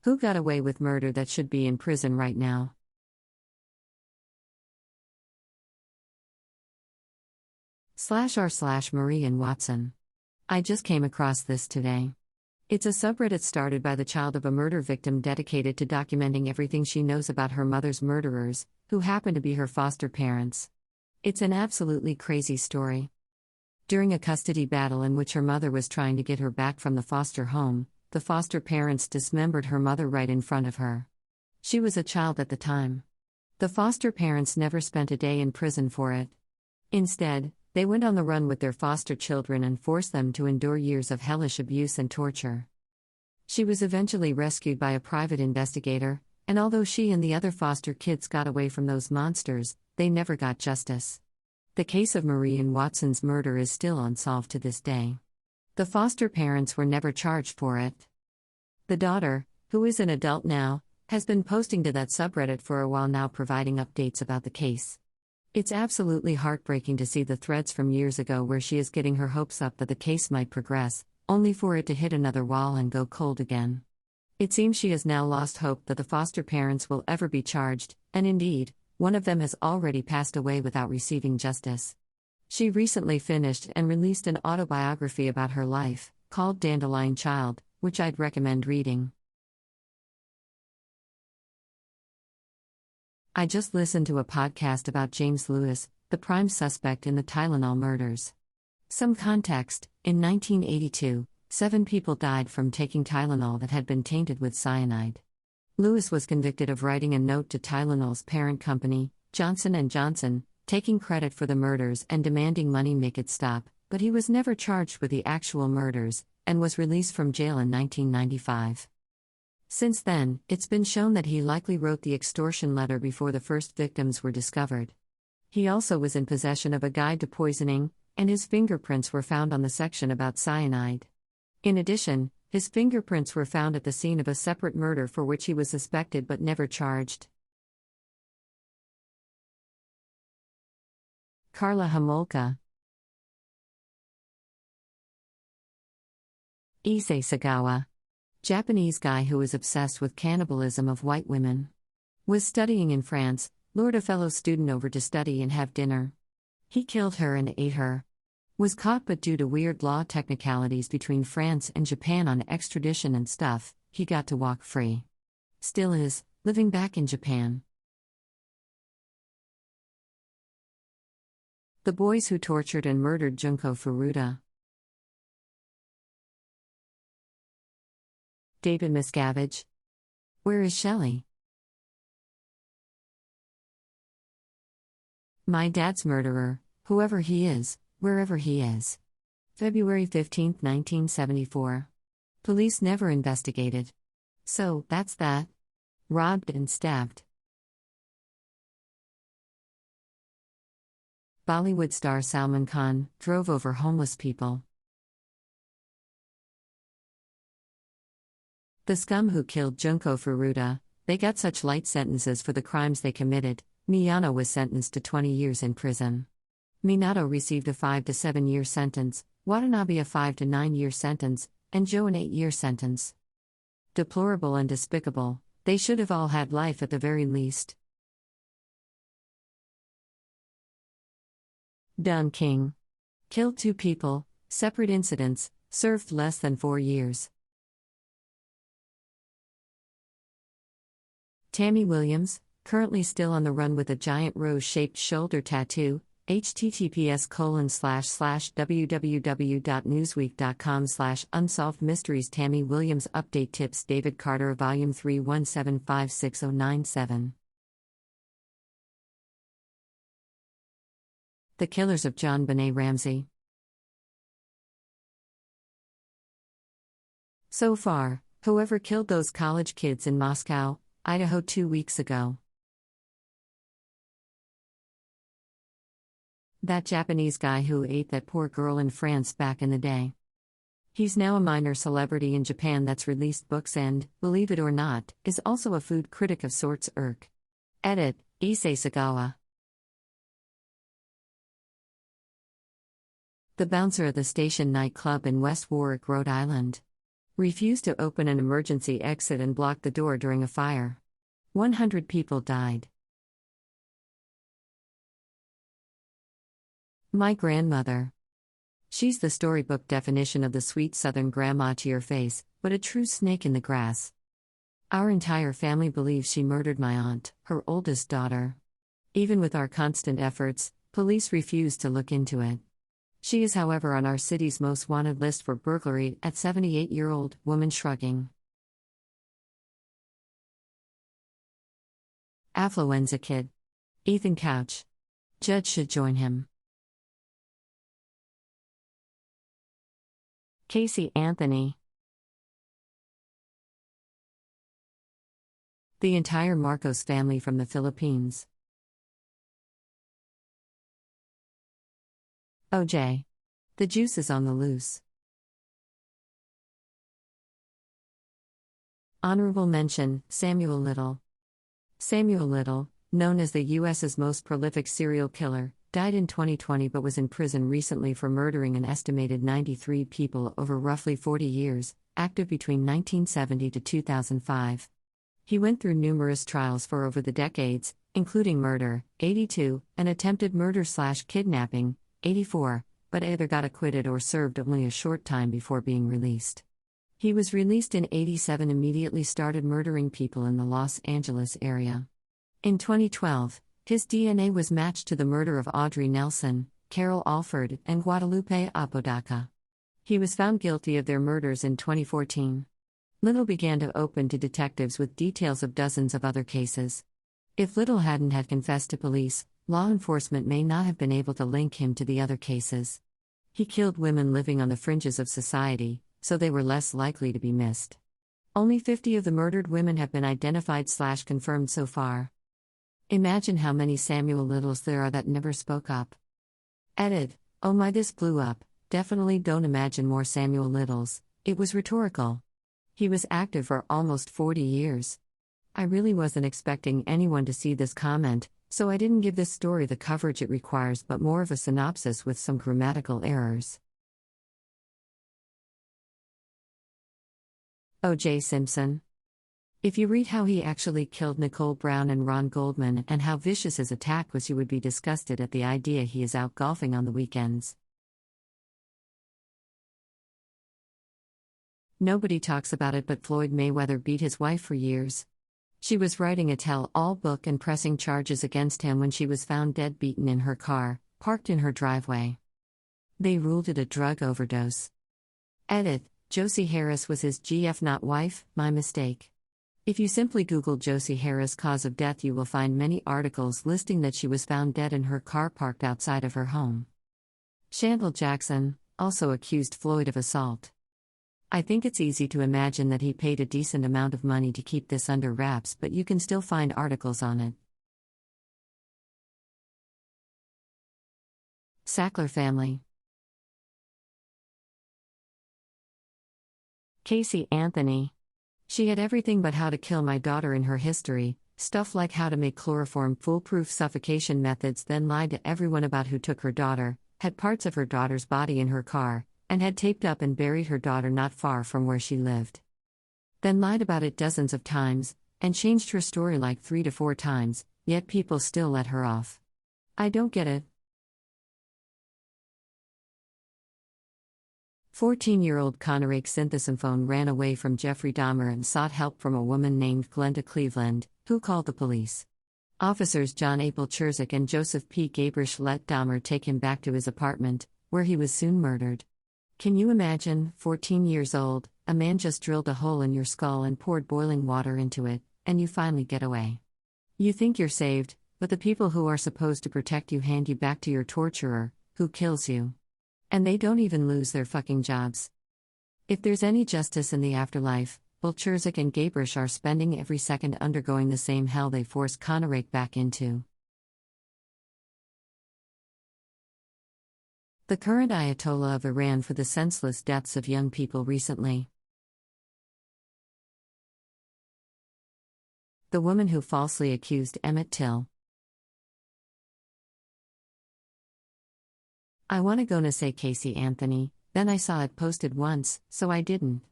Who got away with murder that should be in prison right now? /r/Marie-Anne Watson. I just came across this today. It's a subreddit started by the child of a murder victim dedicated to documenting everything she knows about her mother's murderers, who happen to be her foster parents. It's an absolutely crazy story. During a custody battle in which her mother was trying to get her back from the foster home, the foster parents dismembered her mother right in front of her. She was a child at the time. The foster parents never spent a day in prison for it. Instead, they went on the run with their foster children and forced them to endure years of hellish abuse and torture. She was eventually rescued by a private investigator, and although she and the other foster kids got away from those monsters, they never got justice. The case of Marie-Anne Watson's murder is still unsolved to this day. The foster parents were never charged for it. The daughter, who is an adult now, has been posting to that subreddit for a while now, providing updates about the case. It's absolutely heartbreaking to see the threads from years ago where she is getting her hopes up that the case might progress, only for it to hit another wall and go cold again. It seems she has now lost hope that the foster parents will ever be charged, and indeed, one of them has already passed away without receiving justice. She recently finished and released an autobiography about her life, called Dandelion Child, which I'd recommend reading. I just listened to a podcast about James Lewis, the prime suspect in the Tylenol murders. Some context: in 1982, 7 people died from taking Tylenol that had been tainted with cyanide. Lewis was convicted of writing a note to Tylenol's parent company, Johnson & Johnson, taking credit for the murders and demanding money make it stop, but he was never charged with the actual murders, and was released from jail in 1995. Since then, it's been shown that he likely wrote the extortion letter before the first victims were discovered. He also was in possession of a guide to poisoning, and his fingerprints were found on the section about cyanide. In addition, his fingerprints were found at the scene of a separate murder for which he was suspected but never charged. Karla Homolka. Issei Sagawa. Japanese guy who is obsessed with cannibalism of white women. Was studying in France, lured a fellow student over to study and have dinner. He killed her and ate her. Was caught, but due to weird law technicalities between France and Japan on extradition and stuff, he got to walk free. Still is, living back in Japan. The boys who tortured and murdered Junko Furuta. David Miscavige. Where is Shelley? My dad's murderer, whoever he is, wherever he is. February 15, 1974. Police never investigated. So, that's that. Robbed and stabbed. Bollywood star Salman Khan drove over homeless people. The scum who killed Junko Furuta, they got such light sentences for the crimes they committed. Miyano was sentenced to 20 years in prison. Minato received a 5 to 7 year sentence, Watanabe a 5 to 9 year sentence, and Joe an 8-year sentence. Deplorable and despicable, they should have all had life at the very least. Don King. Killed 2 people, separate incidents, served less than 4 years. Tammy Williams, currently still on the run with a giant rose-shaped shoulder tattoo. https://www.newsweek.com/unsolved mysteries. Tammy Williams update tips. David Carter, Volume 3, 1756097. The Killers of JonBenet Ramsey. So far, whoever killed those college kids in Moscow, Idaho 2 weeks ago. That Japanese guy who ate that poor girl in France back in the day. He's now a minor celebrity in Japan that's released books and, believe it or not, is also a food critic of sorts. Edit, Issei Sagawa. The bouncer of the Station nightclub in West Warwick, Rhode Island. Refused to open an emergency exit and blocked the door during a fire. 100 people died. My grandmother. She's the storybook definition of the sweet southern grandma to your face, but a true snake in the grass. Our entire family believes she murdered my aunt, her oldest daughter. Even with our constant efforts, police refuse to look into it. She is, however, on our city's most wanted list for burglary at 78-year-old woman shrugging. Affluenza kid. Ethan Couch. Judge should join him. Casey Anthony. The entire Marcos family from the Philippines. OJ. The juice is on the loose. Honorable mention, Samuel Little. Samuel Little, known as the U.S.'s most prolific serial killer, died in 2020 but was in prison recently for murdering an estimated 93 people over roughly 40 years, active between 1970 to 2005. He went through numerous trials for over the decades, including murder, 82, and attempted murder/kidnapping, 84, but either got acquitted or served only a short time before being released. He was released in 87 and immediately started murdering people in the Los Angeles area. In 2012, his DNA was matched to the murder of Audrey Nelson, Carol Alford, and Guadalupe Apodaca. He was found guilty of their murders in 2014. Little began to open to detectives with details of dozens of other cases. If Little hadn't had confessed to police, law enforcement may not have been able to link him to the other cases. He killed women living on the fringes of society, so they were less likely to be missed. Only 50 of the murdered women have been identified/confirmed so far. Imagine how many Samuel Littles there are that never spoke up. Edit. Oh my, this blew up. Definitely don't imagine more Samuel Littles. It was rhetorical. He was active for almost 40 years. I really wasn't expecting anyone to see this comment, so I didn't give this story the coverage it requires but more of a synopsis with some grammatical errors. O.J. Simpson. If you read how he actually killed Nicole Brown and Ron Goldman and how vicious his attack was, you would be disgusted at the idea he is out golfing on the weekends. Nobody talks about it, but Floyd Mayweather beat his wife for years. She was writing a tell-all book and pressing charges against him when she was found dead beaten in her car, parked in her driveway. They ruled it a drug overdose. Edit. Josie Harris was his GF, not wife, my mistake. If you simply Google Josie Harris cause of death, you will find many articles listing that she was found dead in her car parked outside of her home. Shandell Jackson also accused Floyd of assault. I think it's easy to imagine that he paid a decent amount of money to keep this under wraps, but you can still find articles on it. Sackler family. Casey Anthony. She had everything but how to kill my daughter in her history, stuff like how to make chloroform foolproof suffocation methods, then lied to everyone about who took her daughter, had parts of her daughter's body in her car, and had taped up and buried her daughter not far from where she lived. Then lied about it dozens of times, and changed her story like 3 to 4 times, yet people still let her off. I don't get it. 14-year-old Conrake Synthesymphone ran away from Jeffrey Dahmer and sought help from a woman named Glenda Cleveland, who called the police. Officers John Abel Churzik and Joseph P. Gabrish let Dahmer take him back to his apartment, where he was soon murdered. Can you imagine, 14 years old, a man just drilled a hole in your skull and poured boiling water into it, and you finally get away. You think you're saved, but the people who are supposed to protect you hand you back to your torturer, who kills you. And they don't even lose their fucking jobs. If there's any justice in the afterlife, Churzik and Gabrish are spending every second undergoing the same hell they forced Conrake back into. The current Ayatollah of Iran for the senseless deaths of young people recently. The woman who falsely accused Emmett Till. I wanna say Casey Anthony, then I saw it posted once, so I didn't.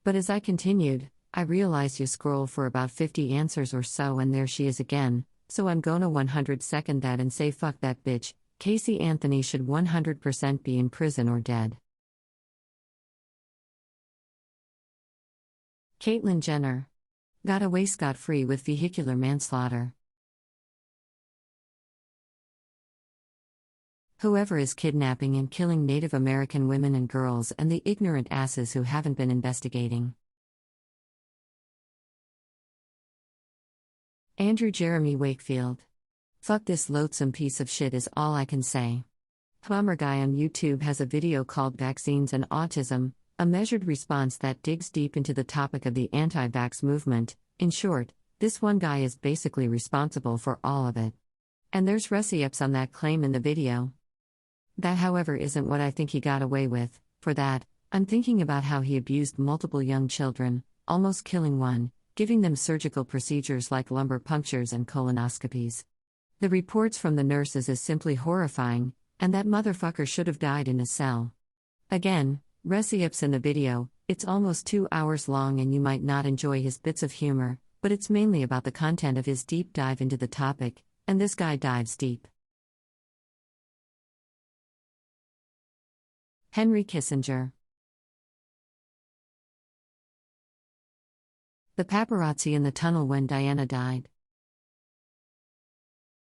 But as I continued, I realized you scroll for about 50 answers or so and there she is again, so I'm gonna 100-second that and say fuck that bitch, Casey Anthony should 100% be in prison or dead. Caitlyn Jenner got away scot-free with vehicular manslaughter. Whoever is kidnapping and killing Native American women and girls and the ignorant asses who haven't been investigating. Andrew Jeremy Wakefield. Fuck this loathsome piece of shit is all I can say. Plumber guy on YouTube has a video called Vaccines and Autism, a measured response that digs deep into the topic of the anti-vax movement. In short, this one guy is basically responsible for all of it. And there's receipts on that claim in the video. That, however, isn't what I think he got away with. For that, I'm thinking about how he abused multiple young children, almost killing one, giving them surgical procedures like lumbar punctures and colonoscopies. The reports from the nurses is simply horrifying, and that motherfucker should have died in a cell. Again, receipts in the video, it's almost 2 hours long and you might not enjoy his bits of humor, but it's mainly about the content of his deep dive into the topic, and this guy dives deep. Henry Kissinger. The paparazzi in the tunnel when Diana died.